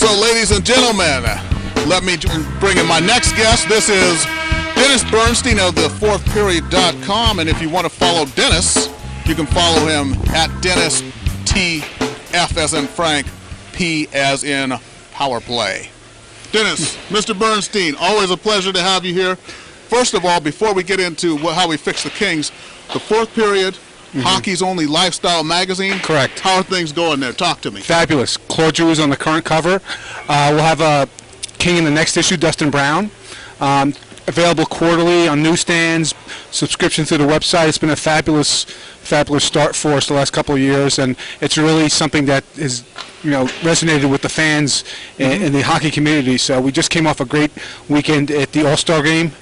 So, ladies and gentlemen, let me bring in my next guest. This is Dennis Bernstein of the fourthperiod.com, and if you want to follow Dennis, you can follow him at Dennis T. F as in Frank, P as in power play. Dennis, Mr. Bernstein, always a pleasure to have you here. First of all, before we get into how we fix the Kings, the Fourth Period, hockey's only lifestyle magazine. Correct. How are things going there? Talk to me. Fabulous. Claude Giroux is on the current cover. We'll have a King in the next issue, Dustin Brown. Available quarterly on newsstands, subscription through the website. It's been a fabulous start for us the last couple of years, and it's really something that is, resonated with the fans in the hockey community. So we just came off a great weekend at the All-Star game.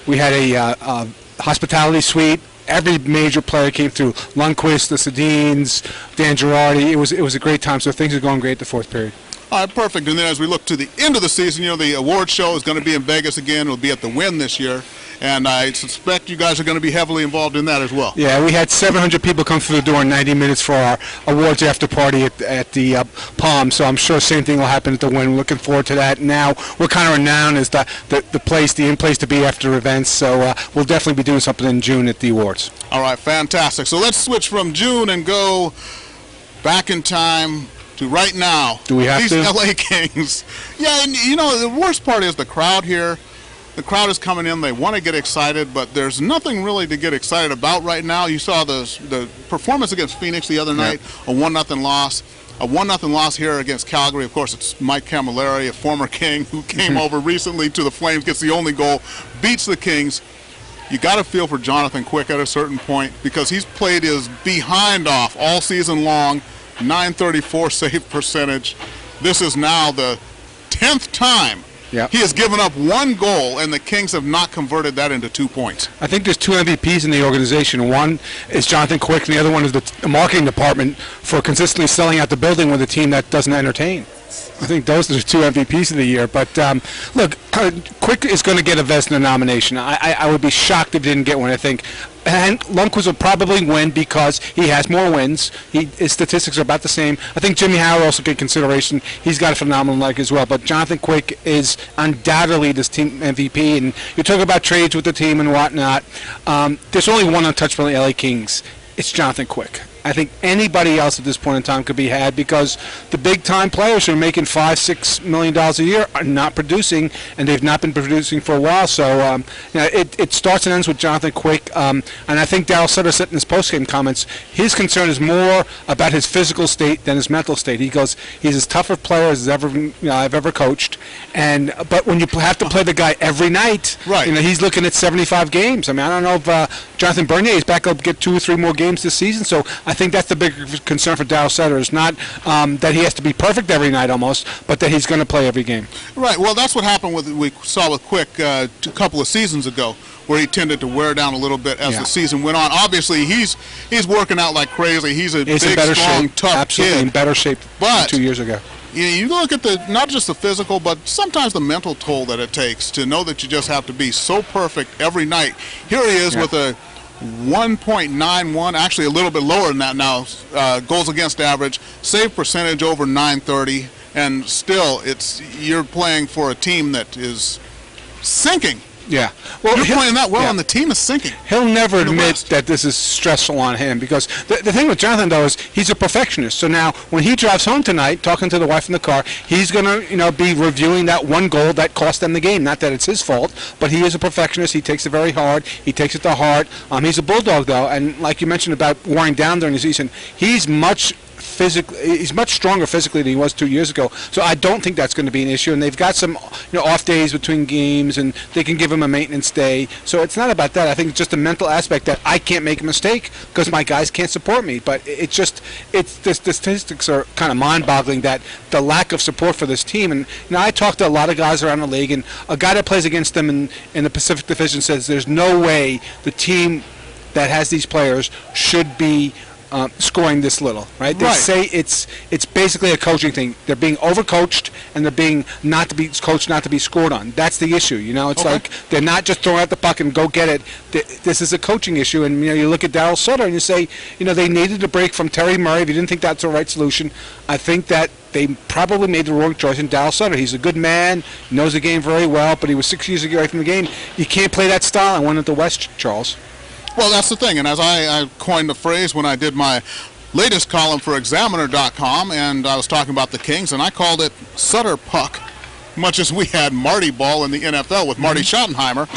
We had a hospitality suite. Every major player came through. Lundqvist, the Sedins, Dan Girardi. It was a great time. So things are going great at the Fourth Period. All right, perfect. And then as we look to the end of the season, the award show is going to be in Vegas again. It'll be at the Wynn this year. And I suspect you guys are going to be heavily involved in that as well. Yeah, we had 700 people come through the door in 90 minutes for our awards after party at the Palm. So I'm sure the same thing will happen at the Wynn. We're looking forward to that. Now we're kind of renowned as the in-place to be after events. So we'll definitely be doing something in June at the awards. All right, fantastic. So let's switch from June and go back in time to right now. Do we have these to? LA Kings. Yeah, and the worst part is the crowd here. The crowd is coming in. They want to get excited, but there's nothing really to get excited about right now. You saw the performance against Phoenix the other night, a 1-0 loss. A 1-0 loss here against Calgary. Of course, it's Mike Camilleri, a former King who came over recently to the Flames, gets the only goal, beats the Kings. You got to feel for Jonathan Quick at a certain point because he's played his behind off all season long. 934 save percentage. This is now the 10th time he has given up one goal, and the Kings have not converted that into 2 points. I think there's two MVPs in the organization. One is Jonathan Quick, and the other one is the marketing department for consistently selling out the building with a team that doesn't entertain. I think those are the two MVPs of the year. But, look, Quick is going to get a Vezina nomination. I would be shocked if he didn't get one, I think. And Lundqvist will probably win because he has more wins. His statistics are about the same. I think Jimmy Howard also get consideration. He's got a phenomenal leg as well. But Jonathan Quick is undoubtedly this team MVP. And you talk about trades with the team and whatnot. There's only one untouchable in the LA Kings. It's Jonathan Quick. I think anybody else at this point in time could be had because the big-time players who are making $5-6 million a year are not producing, and they've not been producing for a while. So it starts and ends with Jonathan Quick. And I think Darryl Sutter said in his post-game comments, his concern is more about his physical state than his mental state. He goes, he's as tough a player as I've ever coached. But when you have to play the guy every night, he's looking at 75 games. I mean, I don't know if Jonathan Bernier is back up to get 2 or 3 more games this season. So I think that's the bigger concern for Darryl Sutter. Is not that he has to be perfect every night almost, but that he's going to play every game. Right. Well, that's what happened we saw with Quick a couple of seasons ago, where he tended to wear down a little bit as the season went on. Obviously, he's working out like crazy. He's a big, strong, tough Absolutely kid. In better shape than 2 years ago. You look at not just the physical, but sometimes the mental toll that it takes to know that you just have to be so perfect every night. Here he is with a 1.91, actually a little bit lower than that now, goals against average, save percentage over 930, and still you're playing for a team that is sinking. Yeah. Well, you're playing that well, and the team is sinking. He'll never admit that this is stressful on him because the thing with Jonathan, though, is he's a perfectionist. So now when he drives home tonight, talking to the wife in the car, he's going to be reviewing that one goal that cost them the game. Not that it's his fault, but he is a perfectionist. He takes it very hard. He takes it to heart. He's a bulldog, though, and like you mentioned about wearing down during the season, he's much stronger physically than he was 2 years ago. So I don't think that's going to be an issue. And they've got some off days between games, and they can give him a maintenance day. So it's not about that. I think it's just a mental aspect that I can't make a mistake because my guys can't support me. But the statistics are kind of mind-boggling, that the lack of support for this team. And I talked to a lot of guys around the league, and a guy that plays against them in the Pacific Division says there's no way the team that has these players should be scoring this little, right? They say it's basically a coaching thing. They're being overcoached, and they're being not to be coached, not to be scored on. That's the issue. It's like they're not just throwing out the puck and go get it. This is a coaching issue, and you look at Daryl Sutter and you say, they needed a break from Terry Murray. If you didn't think that's the right solution, I think that they probably made the wrong choice in Daryl Sutter. He's a good man, knows the game very well, but he was 6 years away from the game. You can't play that style and win at the West, Charles. Well, that's the thing, and as I coined the phrase when I did my latest column for Examiner.com, and I was talking about the Kings, and I called it Sutter Puck, much as we had Marty Ball in the NFL with Marty Schottenheimer.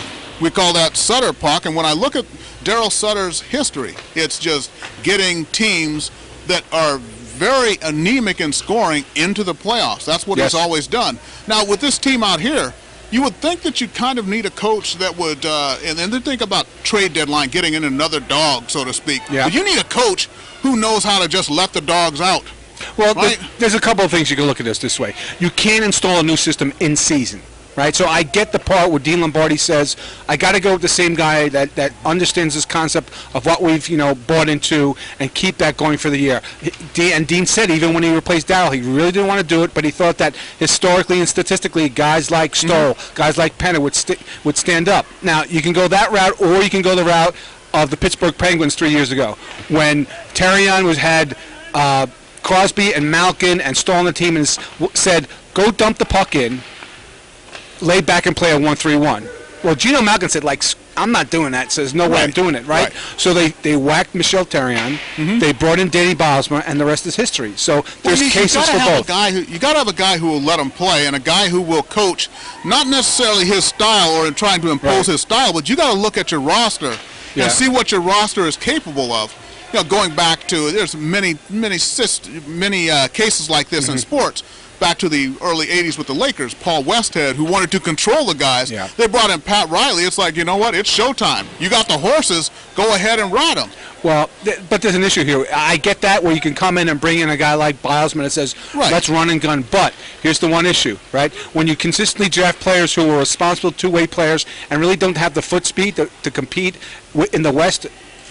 We call that Sutter Puck, and when I look at Daryl Sutter's history, it's just getting teams that are very anemic in scoring into the playoffs. That's what he's always done. Now, with this team out here, you would think that you kind of need a coach that would, and then think about trade deadline, getting in another dog, so to speak. Yeah. But you need a coach who knows how to just let the dogs out. Well, right? there's a couple of things you can look at this way. You can't install a new system in season, right? So I get the part where Dean Lombardi says, I got to go with the same guy that understands this concept of what we've, bought into and keep that going for the year. And Dean said even when he replaced Darryl, he really didn't want to do it, but he thought that historically and statistically, guys like Stoll, guys like Penner would stand up. Now, you can go that route, or you can go the route of the Pittsburgh Penguins 3 years ago when Terrion had Crosby and Malkin and Stoll on the team and said, go dump the puck in, lay back and play a 1-3-1. Well, Geno Malkin said, I'm not doing that, so there's no way I'm doing it, right? So they whacked Michel Terrion, they brought in Danny Bosma, and the rest is history. So there's cases for both. You got to have a guy who will let him play and a guy who will coach, not necessarily his style or trying to impose his style, but you got to look at your roster and see what your roster is capable of. Going back to, there's many cases like this in sports. Back to the early 80s with the Lakers, Paul Westhead, who wanted to control the guys. They brought in Pat Riley. It's like, you know what? It's showtime. You got the horses. Go ahead and ride them. Well, but there's an issue here. I get that where you can come in and bring in a guy like Bilesman that says, let's run and gun. But here's the one issue, right? When you consistently draft players who are responsible two-way players and really don't have the foot speed to compete in the West,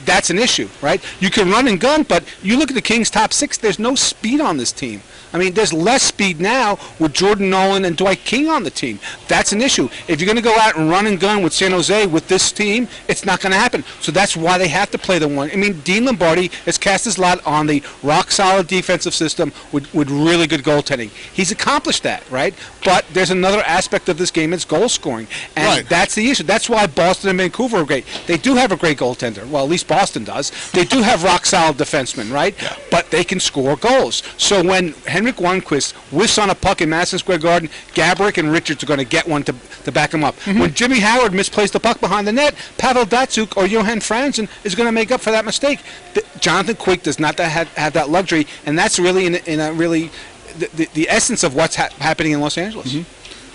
that's an issue, right? You can run and gun, but you look at the Kings' top six, there's no speed on this team. I mean, there's less speed now with Jordan Nolan and Dwight King on the team. That's an issue. If you're going to go out and run and gun with San Jose with this team, it's not going to happen. So that's why they have to play the one. I mean, Dean Lombardi has cast his lot on the rock-solid defensive system with really good goaltending. He's accomplished that, right? But there's another aspect of this game, it's goal scoring. And that's the issue. That's why Boston and Vancouver are great. They do have a great goaltender. Well, at least Boston does. They do have rock-solid defensemen, right? But they can score goals. So when Henrik Lundqvist whiffs on a puck in Madison Square Garden, Gaborik and Richards are going to get one to back him up. When Jimmy Howard misplays the puck behind the net, Pavel Datsyuk or Johan Franzen is going to make up for that mistake. Jonathan Quick does not have that luxury, and that's really the essence of what's happening in Los Angeles.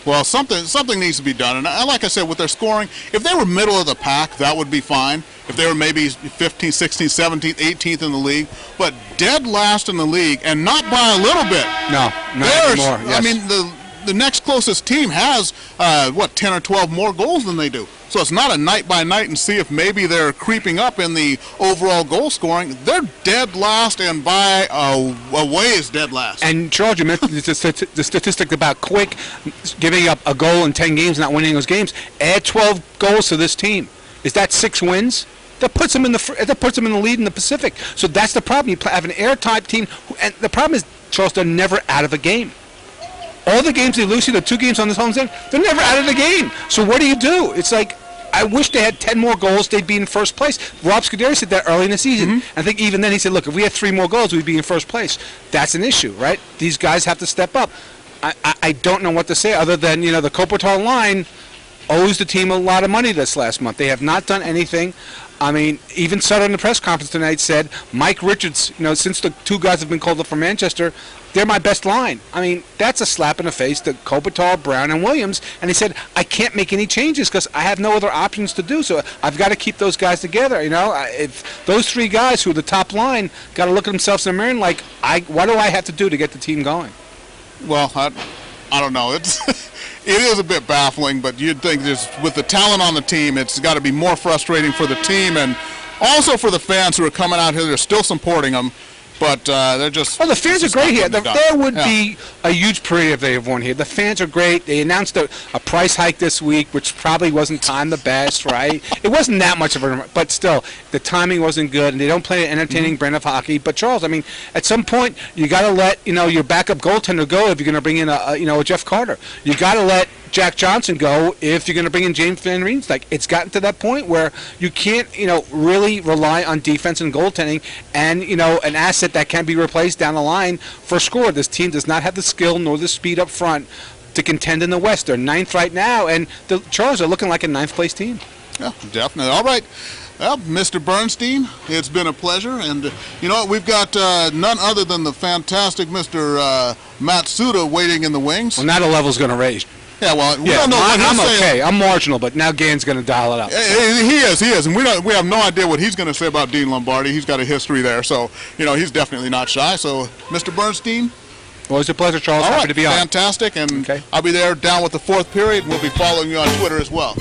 Well, something needs to be done. And like I said, with their scoring, if they were middle of the pack, that would be fine. If they were maybe 15th, 16th, 17th, 18th in the league, but dead last in the league, and not by a little bit. No, not anymore. Yes. I mean, the next closest team has, 10 or 12 more goals than they do. So it's not a night by night and see if maybe they're creeping up in the overall goal scoring. They're dead last, and by a ways dead last. And Charles, you mentioned the statistic about Quick giving up a goal in 10 games, not winning those games. Add 12 goals to this team. Is that 6 wins? That puts them in the lead in the Pacific. So that's the problem. You have an airtight team, and the problem is, Charles, they're never out of a game. All the games they lose, the 2 games on this home stand, they're never out of the game. So what do? It's like, I wish they had 10 more goals, they'd be in first place. Rob Scuderi said that early in the season. I think even then he said, look, if we had 3 more goals, we'd be in first place. That's an issue, right? These guys have to step up. I don't know what to say other than, the Kopitar line owes the team a lot of money this last month. They have not done anything. I mean, even Sutter in the press conference tonight said, Mike Richards, since the 2 guys have been called up from Manchester, they're my best line. I mean, that's a slap in the face to Kopitar, Brown, and Williams. And he said, I can't make any changes because I have no other options to do. So I've got to keep those guys together. If those 3 guys who are the top line got to look at themselves in the mirror and what do I have to do to get the team going? Well, I don't know. It is a bit baffling, but you'd think with the talent on the team, it's got to be more frustrating for the team. And Also for the fans who are coming out here, they're still supporting them. But they're just... Oh, the fans are great here. There would be a huge parade if they have won here. The fans are great. They announced a price hike this week, which probably wasn't timed the best, right? It wasn't that much of a... But still, the timing wasn't good, and they don't play an entertaining brand of hockey. But, Charles, I mean, at some point, you got to let, your backup goaltender go if you're going to bring in a Jeff Carter. You got to let Jack Johnson go if you're going to bring in James Van Riemsdyk. It's gotten to that point where you can't, really rely on defense and goaltending and, an asset that can be replaced down the line for a score. This team does not have the skill nor the speed up front to contend in the West. They're 9th right now, and the Chargers are looking like a 9th-place team. Yeah, definitely. All right. Well, Mr. Bernstein, it's been a pleasure. And, we've got none other than the fantastic Mr. Matsuda waiting in the wings. Well, now the level's going to raise. Yeah, well, we don't know what I'm he's okay. I'm marginal, but now Gain's going to dial it up. He is, and we have no idea what he's going to say about Dean Lombardi. He's got a history there, so he's definitely not shy. So, Mr. Bernstein, always a pleasure, Charles. All Happy right, to be on. Fantastic, and I'll be there down with the 4th period. We'll be following you on Twitter as well.